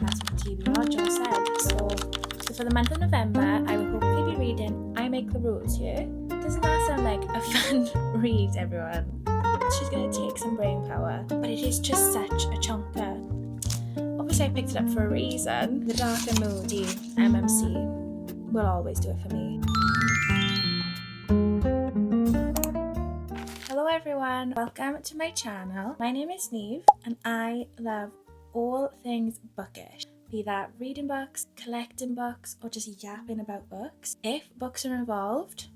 That's what the TBR just said. So for the month of November, I will hopefully be reading I Make the Rules here. Doesn't that sound like a fun read, everyone? She's going to take some brain power, but it is just such a chonker. Obviously I picked it up for a reason. The dark and moody MMC will always do it for me. Hello everyone, welcome to my channel. My name is Neve and I love all things bookish. Be that reading books, collecting books, or just yapping about books. If books are involved,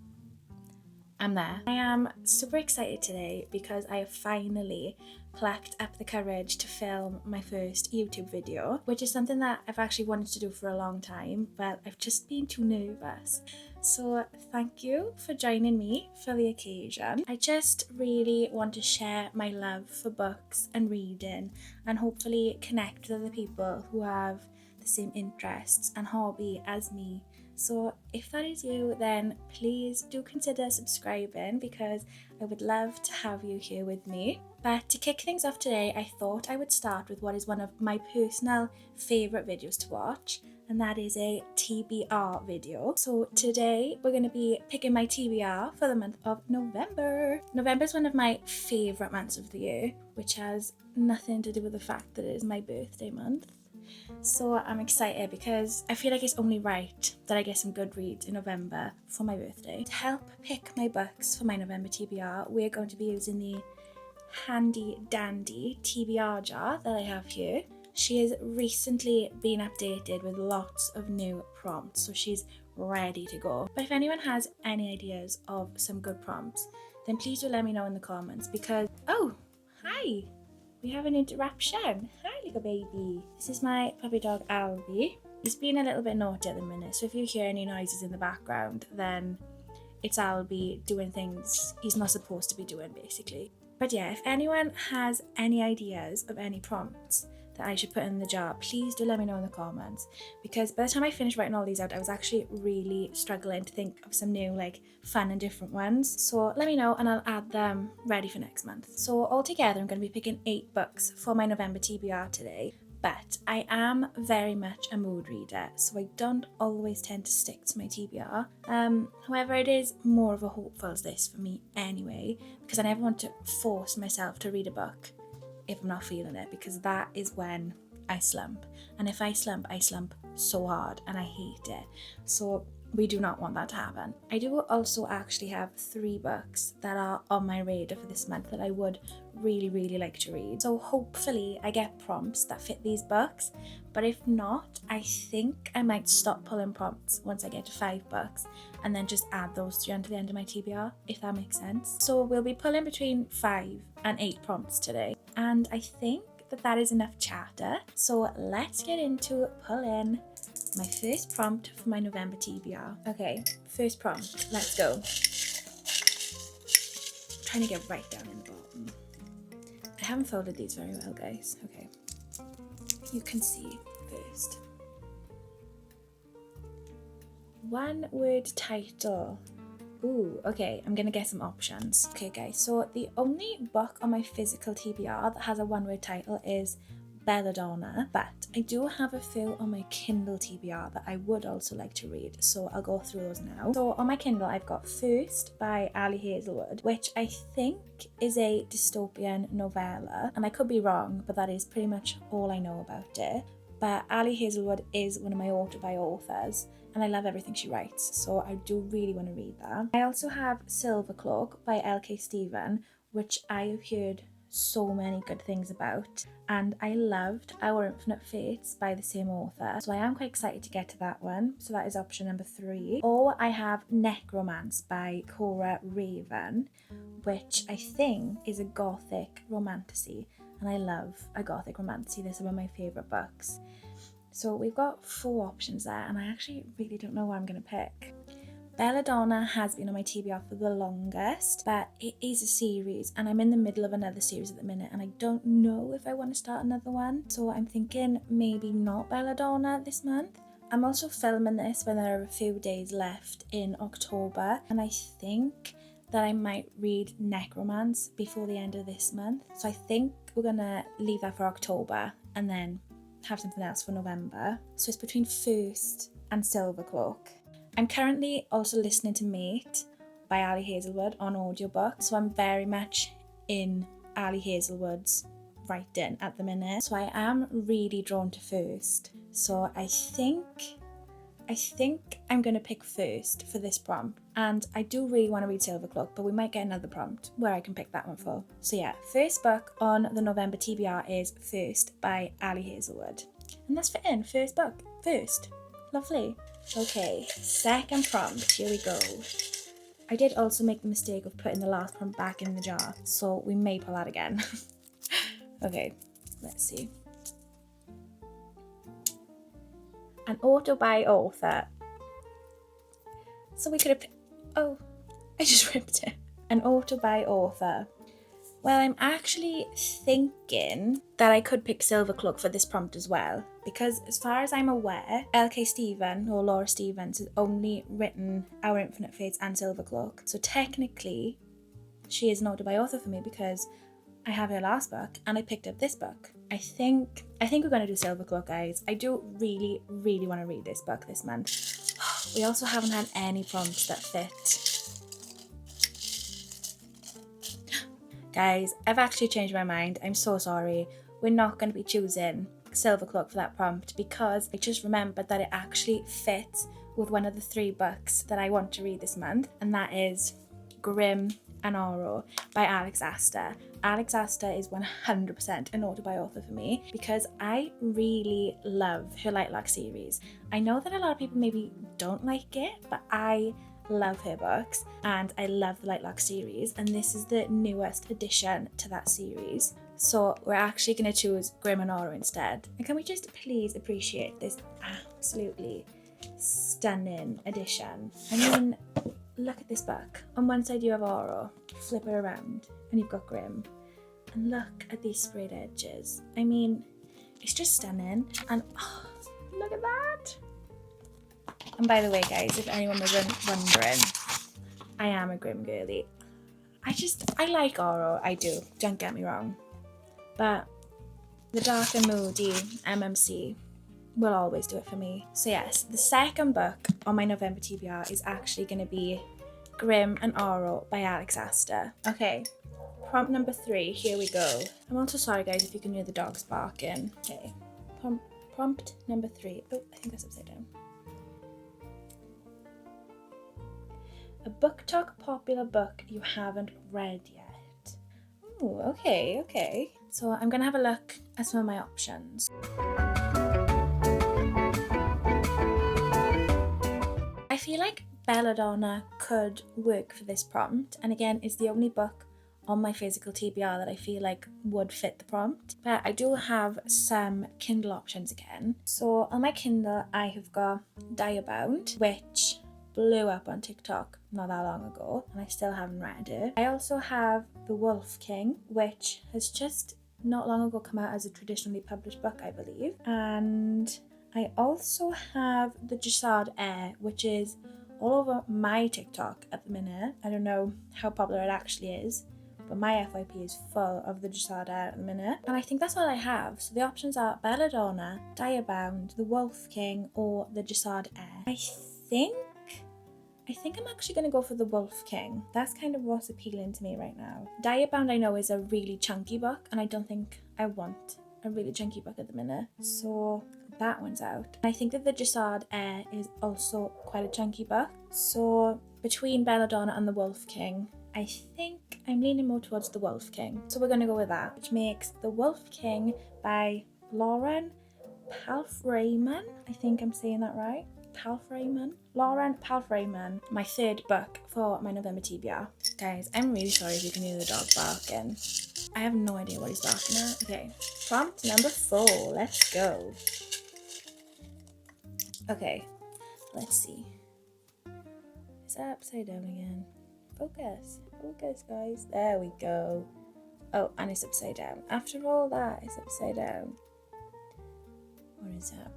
I'm there. I am super excited today because I have finally plucked up the courage to film my first YouTube video, which is something that I've actually wanted to do for a long time, but I've just been too nervous. So thank you for joining me for the occasion. I just really want to share my love for books and reading and hopefully connect with other people who have the same interests and hobby as me. So if that is you, then please do consider subscribing because I would love to have you here with me. But to kick things off today, I thought I would start with what is one of my personal favourite videos to watch, and that is a TBR video. So today we're going to be picking my TBR for the month of November. November is one of my favourite months of the year, which has nothing to do with the fact that it is my birthday month. So I'm excited because I feel like it's only right that I get some good reads in November for my birthday. To help pick my books for my November TBR, we're going to be using the handy dandy TBR jar that I have here. She has recently been updated with lots of new prompts, so she's ready to go. But if anyone has any ideas of some good prompts, then please do let me know in the comments because... Oh, hi! We have an interruption. Hi, little baby. This is my puppy dog, Albie. He's being a little bit naughty at the minute, so if you hear any noises in the background, then it's Albie doing things he's not supposed to be doing, basically. But yeah, if anyone has any ideas of any prompts that I should put in the jar, please do let me know in the comments, because by the time I finished writing all these out, I was actually really struggling to think of some new, fun and different ones. So let me know and I'll add them ready for next month. So altogether I'm going to be picking 8 books for my November TBR today, but I am very much a mood reader, so I don't always tend to stick to my TBR. However, it is more of a hopeful's list for me anyway, because I never want to force myself to read a book if I'm not feeling it, because that is when I slump. And if I slump so hard and I hate it. So we do not want that to happen. I do also actually have 3 books that are on my radar for this month that I would really like to read. So hopefully I get prompts that fit these books, but if not, I think I might stop pulling prompts once I get to 5 books and then just add those 3 onto the end of my TBR, if that makes sense. So we'll be pulling between 5 and 8 prompts today, and I think that is enough chatter. So let's get into pulling my first prompt for my November TBR. Okay, first prompt, let's go. I'm trying to get right down in the bottom. I haven't folded these very well, guys. Okay, you can see first. One word title. Ooh, okay, I'm gonna get some options. Okay guys, so the only book on my physical TBR that has a one-word title is Belladonna, but I do have a few on my Kindle TBR that I would also like to read, so I'll go through those now. So on my Kindle I've got First by Ali Hazelwood, which I think is a dystopian novella, and I could be wrong, but that is pretty much all I know about it. But Ali Hazelwood is one of my auto-buy authors, and I love everything she writes, so I do really want to read that. I also have Silver Cloak by L.K. Stephen, which I have heard so many good things about, and I loved Our Infinite Fates by the same author, so I am quite excited to get to that one. So that is option number 3. Or I have Necromance by Cora Raven, which I think is a gothic romantasy, and I love a gothic romantasy. They're some of my favourite books. So we've got 4 options there, and I actually really don't know what I'm going to pick. Belladonna has been on my TBR for the longest, but it is a series, and I'm in the middle of another series at the minute, and I don't know if I want to start another one. So I'm thinking maybe not Belladonna this month. I'm also filming this when there are a few days left in October, and I think that I might read Necromance before the end of this month. So I think we're gonna leave that for October and then have something else for November. So it's between First and Silvercloak. I'm currently also listening to Mate by Ali Hazelwood on audiobook, so I'm very much in Ali Hazelwood's writing at the minute. So I am really drawn to First. So I think I'm going to pick First for this prompt. And I do really want to read Silvercloak, but we might get another prompt where I can pick that one for. So yeah, first book on the November TBR is First by Ali Hazelwood. And that's fitting, first book, First. Lovely. Okay, second prompt, here we go. I did also make the mistake of putting the last prompt back in the jar, so we may pull that again. Okay, let's see. An auto by author. So we could have... Oh, I just ripped it. An auto by author. Well, I'm actually thinking that I could pick Silvercloak for this prompt as well, because as far as I'm aware, L.K. Stephen or Laura Stevens has only written Our Infinite Fates and Silvercloak. So technically, she is an auto by author for me because I have her last book and I picked up this book. I think we're going to do Silvercloak, guys. I do really, really want to read this book this month. We also haven't had any prompts that fit. Guys, I've actually changed my mind. I'm so sorry. We're not going to be choosing Silvercloak for that prompt because I just remembered that it actually fits with one of the 3 books that I want to read this month, and that is Grimm and Oro by Alex Astor. Alex Astor is 100% an auto by author for me because I really love her Lightlark series. I know that a lot of people maybe don't like it, but I love her books and I love the Lightlark series, and this is the newest addition to that series. So we're actually going to choose Grimm and Oro instead. And can we just please appreciate this absolutely stunning addition? I mean, look at this book. On one side you have Oro, flip it around, and you've got Grimm. And look at these sprayed edges. I mean, it's just stunning. And oh, look at that. And by the way, guys, if anyone was wondering, I am a Grimm girly. I like Oro, I do, don't get me wrong. But the dark and moody MMC will always do it for me. So yes, the second book on my November TBR is actually going to be Grimm and Oro by Alex Astor. Okay, prompt number 3, here we go. I'm also sorry, guys, if you can hear the dogs barking. Okay, prompt number 3. Oh, I think that's upside down. A book talk popular book you haven't read yet. Oh, okay. So I'm going to have a look at some of my options. I feel like Belladonna could work for this prompt, and again, it's the only book on my physical TBR that I feel like would fit the prompt. But I do have some Kindle options again. So on my Kindle, I have got Diabound, which blew up on TikTok not that long ago, and I still haven't read it. I also have The Wolf King, which has just not long ago come out as a traditionally published book, I believe. And I also have The Jessard Heir, which is all over my TikTok at the minute. I don't know how popular it actually is, but my FYP is full of The Jessard Heir at the minute. And I think that's all I have. So the options are Belladonna, Diabound, The Wolf King, or The Jessard Heir. I think I'm actually going to go for The Wolf King. That's kind of what's appealing to me right now. Diabound I know is a really chunky book, and I don't think I want a really chunky book at the minute. So that one's out. And I think that The Jessard Heir is also quite a chunky book. So between Belladonna and The Wolf King, I think I'm leaning more towards The Wolf King. So we're going to go with that, which makes The Wolf King by Lauren Palfreyman. I think I'm saying that right. Lauren Palfreyman, my 3rd book for my November TBR. Guys, I'm really sorry if you can hear the dog barking. I have no idea what he's barking at. Okay, prompt number 4, let's go. Okay, let's see. Is that upside down again? Focus, guys. There we go. Oh, and it's upside down. After all that, it's upside down. What is that?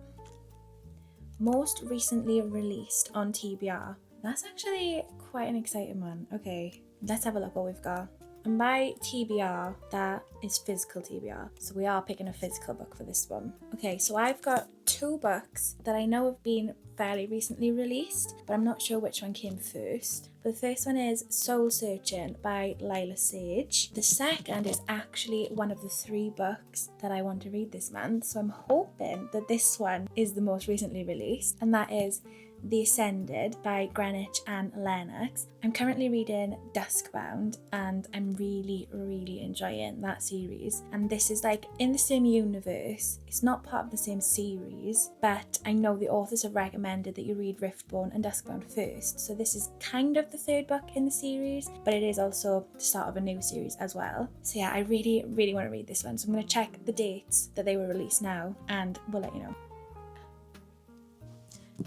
Most recently released on TBR. That's actually quite an exciting one. Okay, let's have a look what we've got. And by TBR, that is physical TBR. So we are picking a physical book for this one. Okay, so I've got 2 books that I know have been fairly recently released, but I'm not sure which one came first. But the first one is Soul Searching by Lila Sage. The second is actually one of the 3 books that I want to read this month, so I'm hoping that this one is the most recently released, and that is The Ascended by Greenwich and Lennox. I'm currently reading Duskbound and I'm really enjoying that series. And this is like in the same universe. It's not part of the same series, but I know the authors have recommended that you read Riftborn and Duskbound first. So this is kind of the 3rd book in the series, but it is also the start of a new series as well. So yeah, I really want to read this one. So I'm going to check the dates that they were released now and we'll let you know.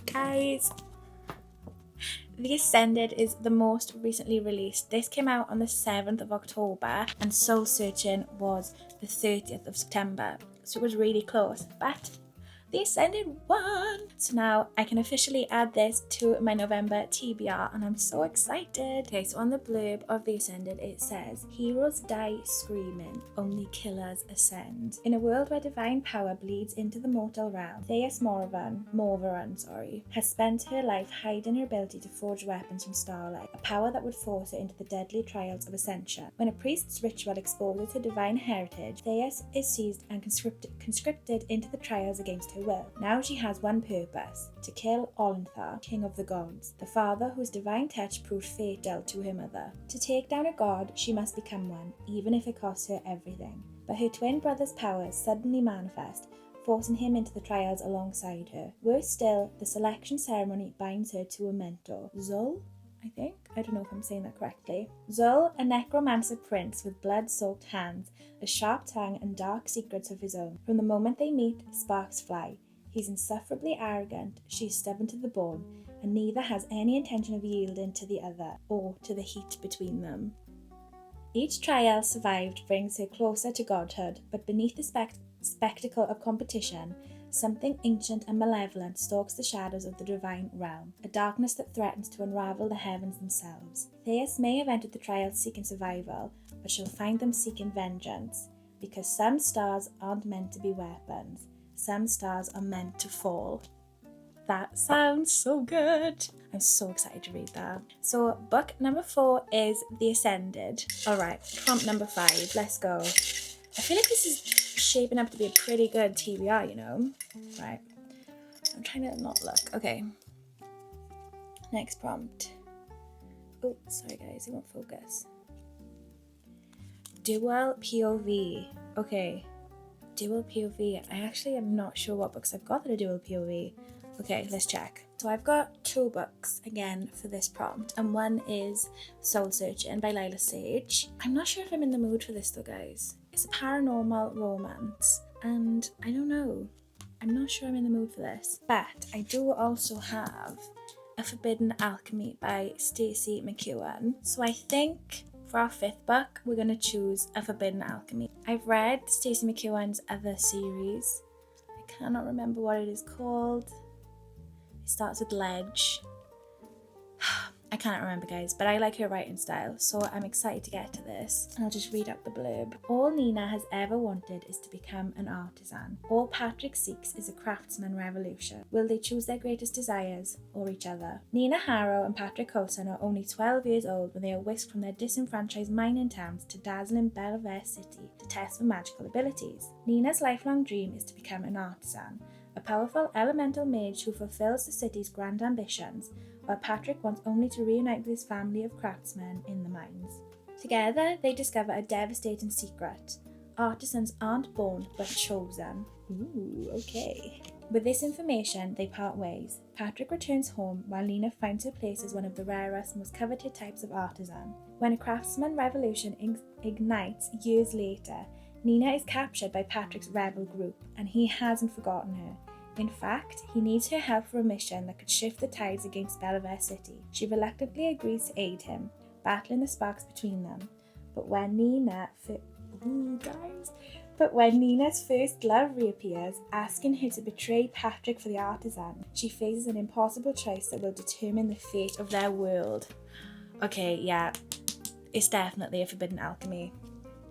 Guys, The Ascended is the most recently released. This came out on the 7th of October and Soul Searching was the 30th of September. So it was really close, but The Ascended won! So now I can officially add this to my November TBR and I'm so excited. Okay, so on the blurb of The Ascended it says, heroes die screaming, only killers ascend. In a world where divine power bleeds into the mortal realm, Theas Morvaran, has spent her life hiding her ability to forge weapons from starlight, a power that would force her into the deadly trials of ascension. When a priest's ritual exposes her divine heritage, Theas is seized and conscripted into the trials against her will. Now she has one purpose, to kill Olinthar, king of the gods, the father whose divine touch proved fatal to her mother. To take down a god, she must become one, even if it costs her everything. But her twin brother's powers suddenly manifest, forcing him into the trials alongside her. Worse still, the selection ceremony binds her to a mentor, Zul, I think? I don't know if I'm saying that correctly. Zul, a necromancer prince with blood-soaked hands, a sharp tongue and dark secrets of his own. From the moment they meet, sparks fly. He's insufferably arrogant, she's stubborn to the bone, and neither has any intention of yielding to the other, or to the heat between them. Each trial survived brings her closer to godhood, but beneath the spectacle of competition, something ancient and malevolent stalks the shadows of the divine realm, a darkness that threatens to unravel the heavens themselves. Theas may have entered the trials seeking survival, but she'll find them seeking vengeance, because some stars aren't meant to be weapons. Some stars are meant to fall. That sounds so good. I'm so excited to read that. So book number 4 is The Ascended. Alright, prompt number 5, let's go. I feel like this is shaping up to be a pretty good TBR, you know? Right. I'm trying to not look. Okay. Next prompt. Oh, sorry guys, it won't focus. Dual POV. Okay. Dual POV. I actually am not sure what books I've got that are dual POV. Okay, let's check. So I've got 2 books again for this prompt, and one is Soul Searching by Lila Sage. I'm not sure if I'm in the mood for this though, guys. It's a paranormal romance, and I don't know. I'm not sure I'm in the mood for this. But I do also have A Forbidden Alchemy by Stacey McEwen. So I think for our 5th book, we're going to choose A Forbidden Alchemy. I've read Stacey McEwen's other series. I cannot remember what it is called. It starts with Ledge. I can't remember, guys, but I like her writing style, so I'm excited to get to this. And I'll just read out the blurb. All Nina has ever wanted is to become an artisan. All Patrick seeks is a craftsman revolution. Will they choose their greatest desires or each other? Nina Harrow and Patrick Coulson are only 12 years old when they are whisked from their disenfranchised mining towns to dazzling Belvedere City to test for magical abilities. Nina's lifelong dream is to become an artisan, a powerful elemental mage who fulfills the city's grand ambitions, while Patrick wants only to reunite with his family of craftsmen in the mines. Together, they discover a devastating secret. Artisans aren't born, but chosen. Ooh, okay. With this information, they part ways. Patrick returns home, while Nina finds her place as one of the rarest, most coveted types of artisan. When a craftsman revolution ignites years later, Nina is captured by Patrick's rebel group, and he hasn't forgotten her. In fact, he needs her help for a mission that could shift the tides against Belvedere City. She reluctantly agrees to aid him, battling the sparks between them. But when Nina's first love reappears, asking her to betray Patrick for the artisan, she faces an impossible choice that will determine the fate of their world. Okay, yeah. it's definitely a Forbidden Alchemy.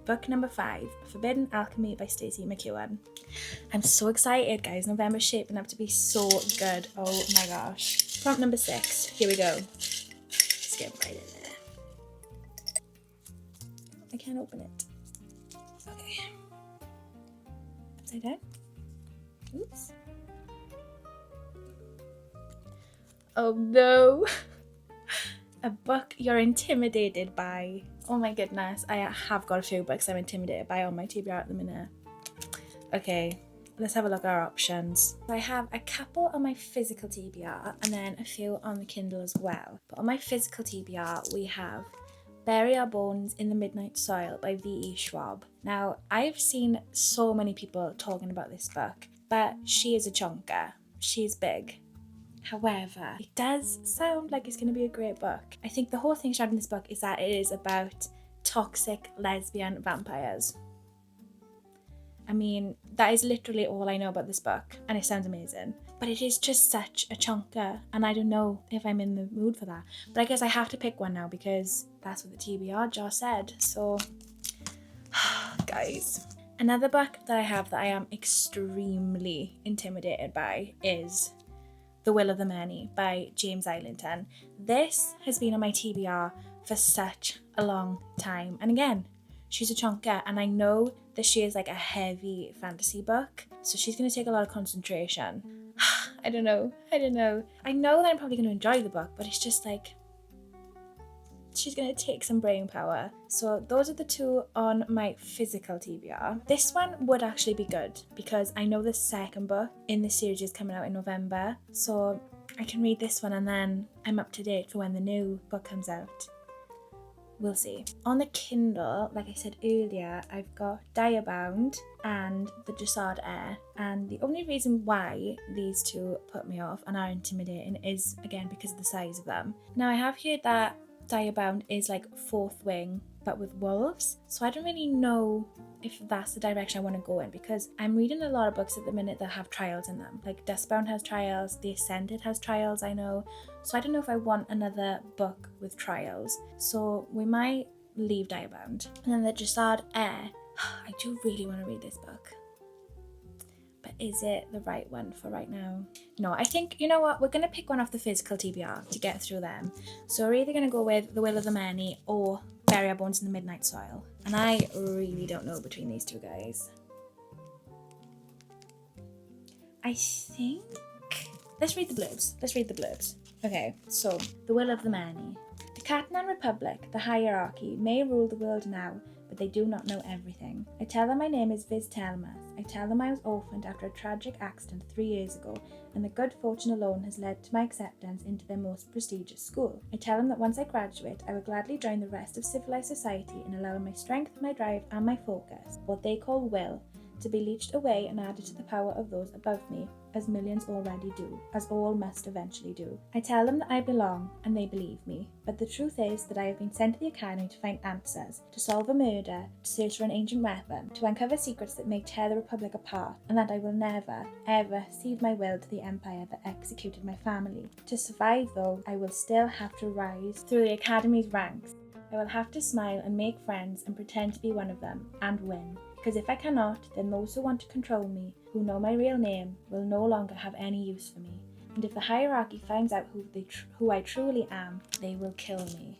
Book number 5, Forbidden Alchemy by Stacey McEwen. I'm so excited, guys. November's shaping up to be so good. Oh my gosh. Prompt number 6. Here we go. Let's get right in there. I can't open it. Okay. Upside down. Oops. Oh no. A book you're intimidated by. Oh my goodness. I have got a few books I'm intimidated by on my TBR at the minute. Okay, let's have a look at our options. I have a couple on my physical TBR and then a few on the Kindle as well. But on my physical TBR, we have Bury Our Bones in the Midnight Soil by V.E. Schwab. Now, I've seen so many people talking about this book, but she is a chunker. She's big. However, it does sound like it's going to be a great book. I think the whole thing surrounding this book is that it is about toxic lesbian vampires. I mean, that is literally all I know about this book, and it sounds amazing. But it is just such a chunker, and I don't know if I'm in the mood for that. But I guess I have to pick one now because that's what the TBR jar said. So, guys. Another book that I have that I am extremely intimidated by is The Will of the Many by James Islington. This has been on my TBR for such a long time. And again, she's a chunker, and I know that she is like a heavy fantasy book, so she's going to take a lot of concentration. I don't know. I know that I'm probably going to enjoy the book, but it's just like, she's going to take some brain power. So those are the two on my physical TBR. This one would actually be good because I know the second book in this series is coming out in November, so I can read this one and then I'm up to date for when the new book comes out. We'll see. On the Kindle, like I said earlier, I've got Diabound and The Dressage Heir. And the only reason why these two put me off and are intimidating is, again, because of the size of them. Now, I have heard that Diabound is like Fourth Wing, but with wolves. So I don't really know if that's the direction I want to go in, because I'm reading a lot of books at the minute that have trials in them. Like Dustbound has trials, The Ascended has trials, I know. So I don't know if I want another book with trials. So we might leave Diabound. And then The Dressage Heir. I do really want to read this book. But is it the right one for right now? No, I think, you know what? We're going to pick one off the physical TBR to get through them. So we're either going to go with The Will of the Many or Bury Our Bones in the Midnight Soil. And I really don't know between these two guys. I think... Let's read the blurbs. Okay, so The Will of the Many. The Catalan Republic, the hierarchy, may rule the world now, but they do not know everything. I tell them my name is Viz Telmath. I tell them I was orphaned after a tragic accident 3 years ago, and that good fortune alone has led to my acceptance into their most prestigious school. I tell them that once I graduate, I will gladly join the rest of civilized society in allowing my strength, my drive, and my focus, what they call will, to be leached away and added to the power of those above me, as millions already do, as all must eventually do. I tell them that I belong, and they believe me, but the truth is that I have been sent to the academy to find answers, to solve a murder, to search for an ancient weapon, to uncover secrets that may tear the Republic apart, and that I will never, ever cede my will to the empire that executed my family. To survive, though, I will still have to rise through the academy's ranks. I will have to smile and make friends and pretend to be one of them, and win. Because if I cannot, then those who want to control me, who know my real name, will no longer have any use for me. And if the hierarchy finds out who I truly am, they will kill me.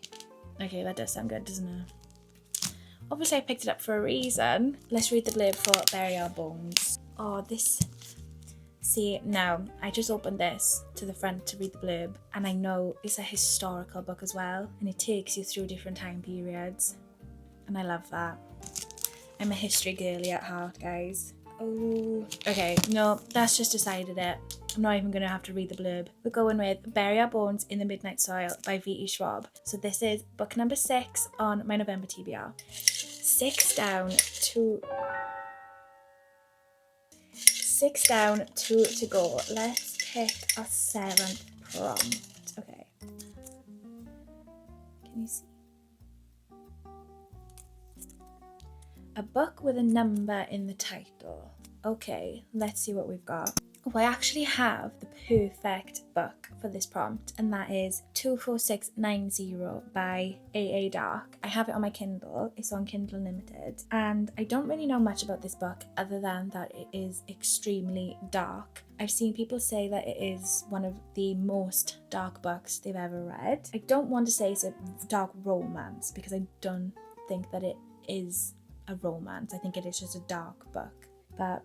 Okay, that does sound good, doesn't it? Obviously I picked it up for a reason. Let's read the blurb for Bury Our Bones. Oh, this... See, now, I just opened this to the front to read the blurb, and I know it's a historical book as well, and it takes you through different time periods. And I love that. I'm a history girly at heart, guys. Oh, okay, no, that's just decided it. I'm not even going to have to read the blurb. We're going with Bury Our Bones in the Midnight Soil by V.E. Schwab. So this is book number 6 on my November TBR. 6 down, 2 to go. Let's pick our 7th prompt. Okay. Can you see? A book with a number in the title. Okay, let's see what we've got. I actually have the perfect book for this prompt, and that is 24690 by AA Dark. I have it on my Kindle. It's on Kindle Unlimited, and I don't really know much about this book other than that it is extremely dark. I've seen people say that it is one of the most dark books they've ever read. I don't want to say it's a dark romance because I don't think that it is a romance. I think it is just a dark book, but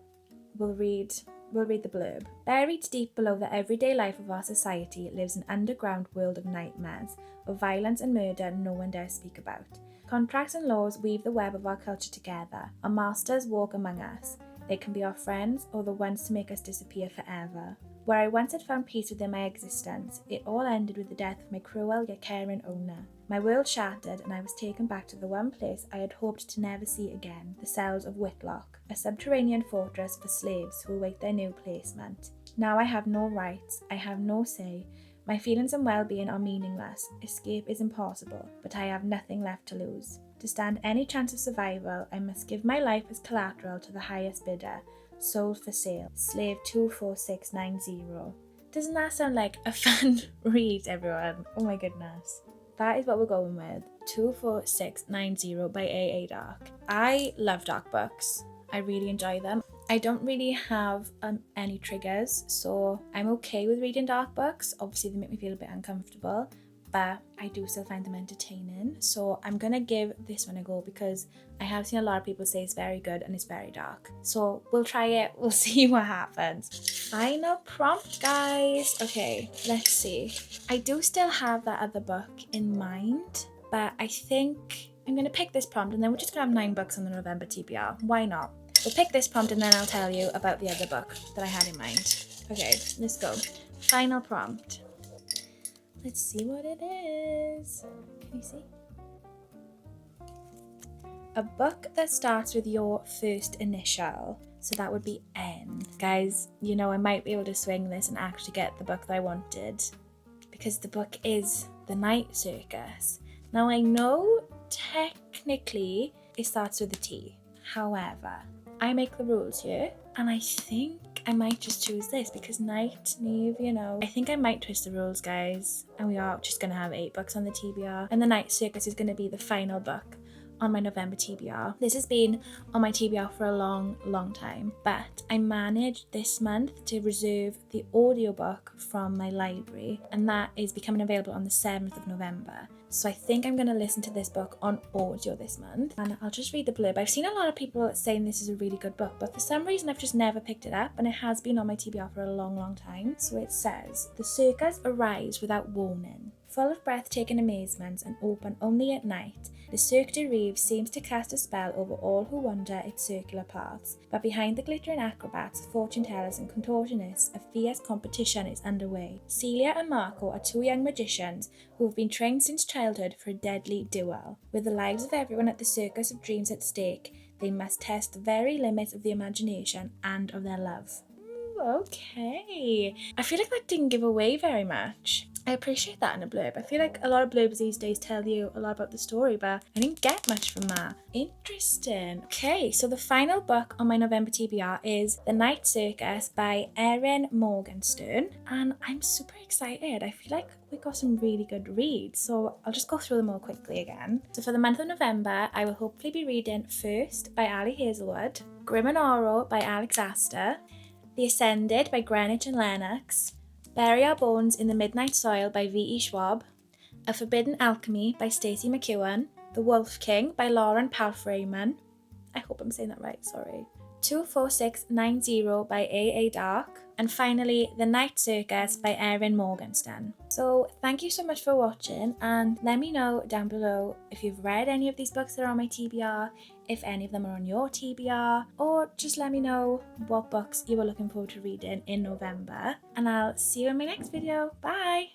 we'll read the blurb. Buried deep below the everyday life of our society lives an underground world of nightmares, of violence and murder no one dares speak about. Contracts and laws weave the web of our culture together. Our masters walk among us. They can be our friends or the ones to make us disappear forever. Where I once had found peace within my existence, it all ended with the death of my cruel yet caring owner. My world shattered and I was taken back to the one place I had hoped to never see again, the cells of Whitlock, a subterranean fortress for slaves who await their new placement. Now I have no rights, I have no say. My feelings and well-being are meaningless. Escape is impossible, but I have nothing left to lose. To stand any chance of survival, I must give my life as collateral to the highest bidder. Sold for sale. Slave 24690. Doesn't that sound like a fun read, everyone? Oh my goodness. That is what we're going with. 24690 by AA Dark. I love dark books. I really enjoy them. I don't really have any triggers, so I'm okay with reading dark books. Obviously, they make me feel a bit uncomfortable, but I do still find them entertaining. So I'm gonna give this one a go because I have seen a lot of people say it's very good and it's very dark. So we'll try it, we'll see what happens. Final prompt, guys. Okay, let's see. I do still have that other book in mind, but I think I'm gonna pick this prompt and then we're just gonna have 9 books on the November TBR. Why not? We'll pick this prompt and then I'll tell you about the other book that I had in mind. Okay, let's go. Final prompt. Let's see what it is. Can you see? A book that starts with your first initial. So that would be N. Guys, you know, I might be able to swing this and actually get the book that I wanted, because the book is The Night Circus. Now I know technically it starts with a T. However, I make the rules here, and I think I might just choose this because Night, Neve, you know. I think I might twist the rules, guys, and we are just going to have 8 books on the TBR, and The Night Circus is going to be the final book on my November TBR. This has been on my TBR for a long time, but I managed this month to reserve the audiobook from my library, and that is becoming available on the 7th of November. So I think I'm going to listen to this book on audio this month, and I'll just read the blurb. I've seen a lot of people saying this is a really good book, but for some reason I've just never picked it up, and it has been on my TBR for a long time. So it says, the circus arrives without warning. Full of breathtaking amazement and open only at night, the Cirque du Rêve seems to cast a spell over all who wander its circular paths. But behind the glittering acrobats, fortune tellers and contortionists, a fierce competition is underway. Celia and Marco are 2 young magicians who have been trained since childhood for a deadly duel. With the lives of everyone at the Circus of Dreams at stake, they must test the very limits of the imagination and of their love. Okay. I feel like that didn't give away very much. I appreciate that in a blurb. I feel like a lot of blurbs these days tell you a lot about the story, but I didn't get much from that. Interesting. Okay, so the final book on my November TBR is The Night Circus by Erin Morgenstern, and I'm super excited. I feel like we got some really good reads, so I'll just go through them all quickly again. So for the month of November, I will hopefully be reading First by Ali Hazelwood, Grim and Oro by Alex Astor, The Ascended by Greenwich and Lennox, Bury Our Bones in the Midnight Soil by V.E. Schwab, A Forbidden Alchemy by Stacey McEwen, The Wolf King by Lauren Palfreyman, I hope I'm saying that right, sorry, 24690 by A.A. Dark, and finally The Night Circus by Erin Morgenstern. So thank you so much for watching, and let me know down below if you've read any of these books that are on my TBR, if any of them are on your TBR, or just let me know what books you were looking forward to reading in November, and I'll see you in my next video. Bye!